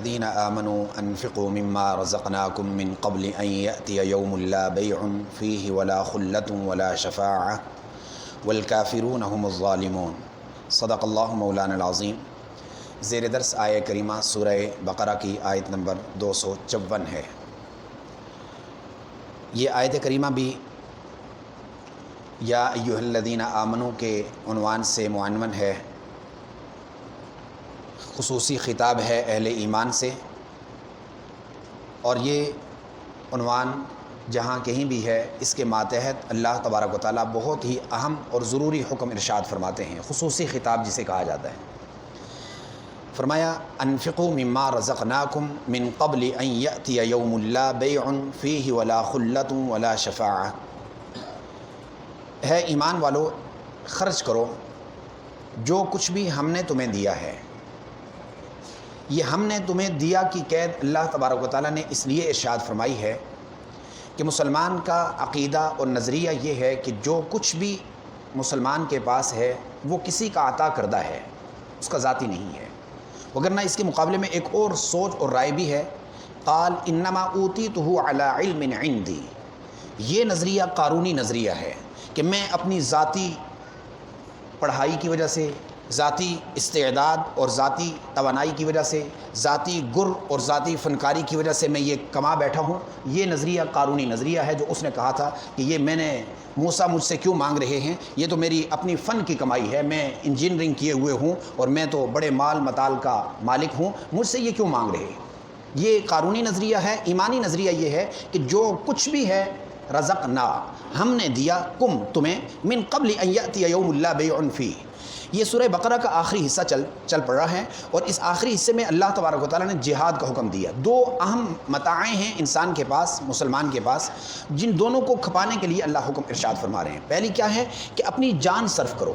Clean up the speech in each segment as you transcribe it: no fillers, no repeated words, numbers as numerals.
الذین آمنوا انفقوا مما رزقناکم من قبل ان یأتی یوم لا بیع فیہ ولا خلۃ ولا شفاعہ والکافرون هم الظالمون۔ صدق اللہ مولانا العظیم۔ زیر درس آیہ کریمہ سورہ بقرہ کی آیت نمبر 254 ہے۔ یہ آیت کریمہ بھی یا ایھا الذین آمنوا کے عنوان سے معنون ہے، خصوصی خطاب ہے اہل ایمان سے، اور یہ عنوان جہاں کہیں بھی ہے اس کے ماتحت اللہ تبارک و تعالیٰ بہت ہی اہم اور ضروری حکم ارشاد فرماتے ہیں، خصوصی خطاب جسے کہا جاتا ہے۔ فرمایا انفقوا مما رزقناکم من قبل ان یأتی یوم لا بیع فیہ ولا خلۃ ولا شفاعہ۔ ہے ایمان والو، خرچ کرو جو کچھ بھی ہم نے تمہیں دیا ہے۔ یہ ہم نے تمہیں دیا کی قید اللہ تبارک و تعالیٰ نے اس لیے ارشاد فرمائی ہے کہ مسلمان کا عقیدہ اور نظریہ یہ ہے کہ جو کچھ بھی مسلمان کے پاس ہے وہ کسی کا عطا کردہ ہے، اس کا ذاتی نہیں ہے۔ وگرنہ اس کے مقابلے میں ایک اور سوچ اور رائے بھی ہے، قال انما اوتیتہ علی علم عندی۔ یہ نظریہ قارونی نظریہ ہے کہ میں اپنی ذاتی پڑھائی کی وجہ سے، ذاتی استعداد اور ذاتی توانائی کی وجہ سے، ذاتی گر اور ذاتی فنکاری کی وجہ سے میں یہ کما بیٹھا ہوں۔ یہ نظریہ قارونی نظریہ ہے جو اس نے کہا تھا کہ یہ میں نے موسیٰ مجھ سے کیوں مانگ رہے ہیں، یہ تو میری اپنی فن کی کمائی ہے، میں انجینئرنگ کیے ہوئے ہوں اور میں تو بڑے مال متال کا مالک ہوں، مجھ سے یہ کیوں مانگ رہے ہیں۔ یہ قارونی نظریہ ہے۔ ایمانی نظریہ یہ ہے کہ جو کچھ بھی ہے رزقنا، ہم نے دیا، کم تمہیں، من قبل ان یأتی یوم لا بیع فیہ۔ یہ سورہ بقرہ کا آخری حصہ چل پڑ رہا ہے، اور اس آخری حصے میں اللہ تبارک و تعالیٰ نے جہاد کا حکم دیا۔ دو اہم متاعیں ہیں انسان کے پاس، مسلمان کے پاس، جن دونوں کو کھپانے کے لیے اللہ حکم ارشاد فرما رہے ہیں۔ پہلی کیا ہے کہ اپنی جان صرف کرو،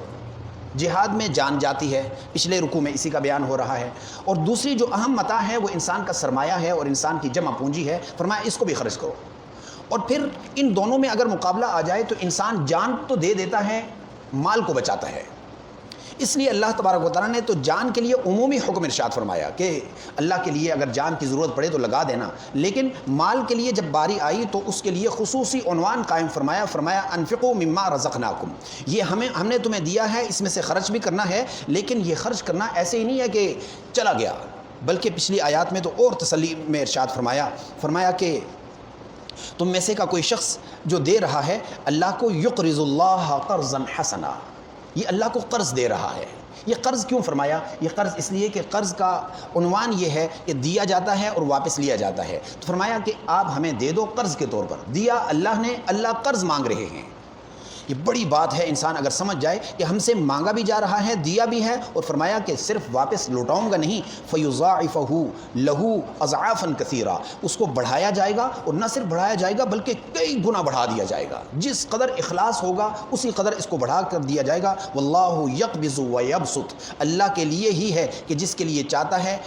جہاد میں جان جاتی ہے، پچھلے رکوع میں اسی کا بیان ہو رہا ہے۔ اور دوسری جو اہم متاع ہے وہ انسان کا سرمایہ ہے اور انسان کی جمع پونجی ہے، فرمایا اس کو بھی خرچ کرو۔ اور پھر ان دونوں میں اگر مقابلہ آ جائے تو انسان جان تو دے دیتا ہے، مال کو بچاتا ہے۔ اس لیے اللہ تبارک و تعالیٰ نے تو جان کے لیے عمومی حکم ارشاد فرمایا کہ اللہ کے لیے اگر جان کی ضرورت پڑے تو لگا دینا، لیکن مال کے لیے جب باری آئی تو اس کے لیے خصوصی عنوان قائم فرمایا انفقوا مما رزقناکم۔ یہ ہم نے تمہیں دیا ہے، اس میں سے خرچ بھی کرنا ہے، لیکن یہ خرچ کرنا ایسے ہی نہیں ہے کہ چلا گیا، بلکہ پچھلی آیات میں تو اور تسلی میں ارشاد فرمایا کہ تم میں سے کا کوئی شخص جو دے رہا ہے اللہ کو، یقرض اللہ قرضا حسنا، یہ اللہ کو قرض دے رہا ہے۔ یہ قرض کیوں فرمایا؟ یہ قرض اس لیے کہ قرض کا عنوان یہ ہے کہ دیا جاتا ہے اور واپس لیا جاتا ہے، تو فرمایا کہ آپ ہمیں دے دو قرض کے طور پر۔ دیا اللہ نے، اللہ قرض مانگ رہے ہیں۔ یہ بڑی بات ہے، انسان اگر سمجھ جائے کہ ہم سے مانگا بھی جا رہا ہے، دیا بھی ہے، اور فرمایا کہ صرف واپس لوٹاؤں گا نہیں، فَيُضَاعِفَهُ لَهُ أَضْعَافًا كَثِيرًا، اس کو بڑھایا جائے گا، اور نہ صرف بڑھایا جائے گا بلکہ کئی گنا بڑھا دیا جائے گا۔ جس قدر اخلاص ہوگا اسی قدر اس کو بڑھا کر دیا جائے گا۔ وَاللَّهُ يَقْبِضُ وَيَبْسُطُ، اللہ کے لیے ہی ہے کہ جس کے لیے چاہتا ہے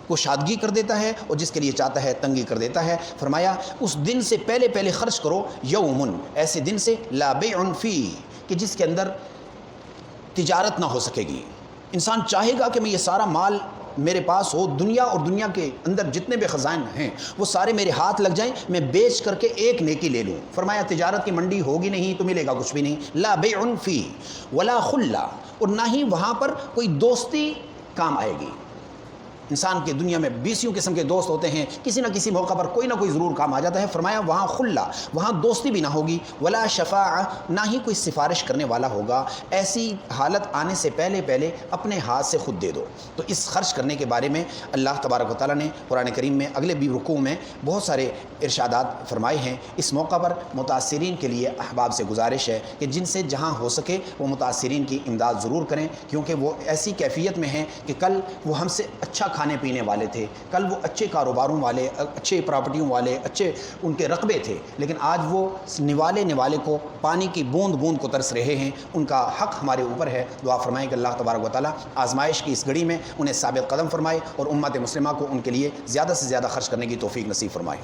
کشادگی کر دیتا ہے اور جس کے لیے چاہتا ہے تنگی کر دیتا ہے۔ فرمایا اس دن سے پہلے خرچ کرو، یومن، ایسے دن سے، لا بیع فیہ، کہ جس کے اندر تجارت نہ ہو سکے گی۔ انسان چاہے گا کہ میں یہ سارا مال میرے پاس ہو، دنیا اور دنیا کے اندر جتنے بھی خزائن ہیں وہ سارے میرے ہاتھ لگ جائیں، میں بیچ کر کے ایک نیکی لے لوں۔ فرمایا تجارت کی منڈی ہوگی نہیں تو ملے گا کچھ بھی نہیں۔ لا بیع فیہ ولا خلہ، اور نہ ہی وہاں پر کوئی دوستی کام آئے گی۔ انسان کے دنیا میں 20 قسم کے دوست ہوتے ہیں، کسی نہ کسی موقع پر کوئی نہ کوئی ضرور کام آ جاتا ہے۔ فرمایا وہاں خلہ، وہاں دوستی بھی نہ ہوگی، ولا شفاعہ، نہ ہی کوئی سفارش کرنے والا ہوگا۔ ایسی حالت آنے سے پہلے اپنے ہاتھ سے خود دے دو۔ تو اس خرچ کرنے کے بارے میں اللہ تبارک و تعالیٰ نے قرآن کریم میں اگلے بھی رکوع میں بہت سارے ارشادات فرمائے ہیں۔ اس موقع پر متاثرین کے لیے احباب سے گزارش ہے کہ جن سے جہاں ہو سکے وہ متاثرین کی امداد ضرور کریں، کیونکہ وہ ایسی کیفیت میں ہیں کہ کل وہ ہم سے اچھا کھانے پینے والے تھے، کل وہ اچھے کاروباروں والے، اچھے پراپرٹیوں والے، اچھے ان کے رقبے تھے، لیکن آج وہ نوالے کو پانی کی بوند بوند کو ترس رہے ہیں۔ ان کا حق ہمارے اوپر ہے۔ دعا فرمائیں کہ اللہ تبارک و تعالیٰ آزمائش کی اس گھڑی میں انہیں ثابت قدم فرمائے اور امت مسلمہ کو ان کے لیے زیادہ سے زیادہ خرچ کرنے کی توفیق نصیب فرمائے۔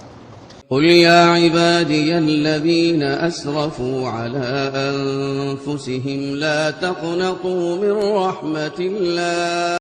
قل يا عبادي الذين أسرفوا على أنفسهم لا تقنطوا من رحمة الله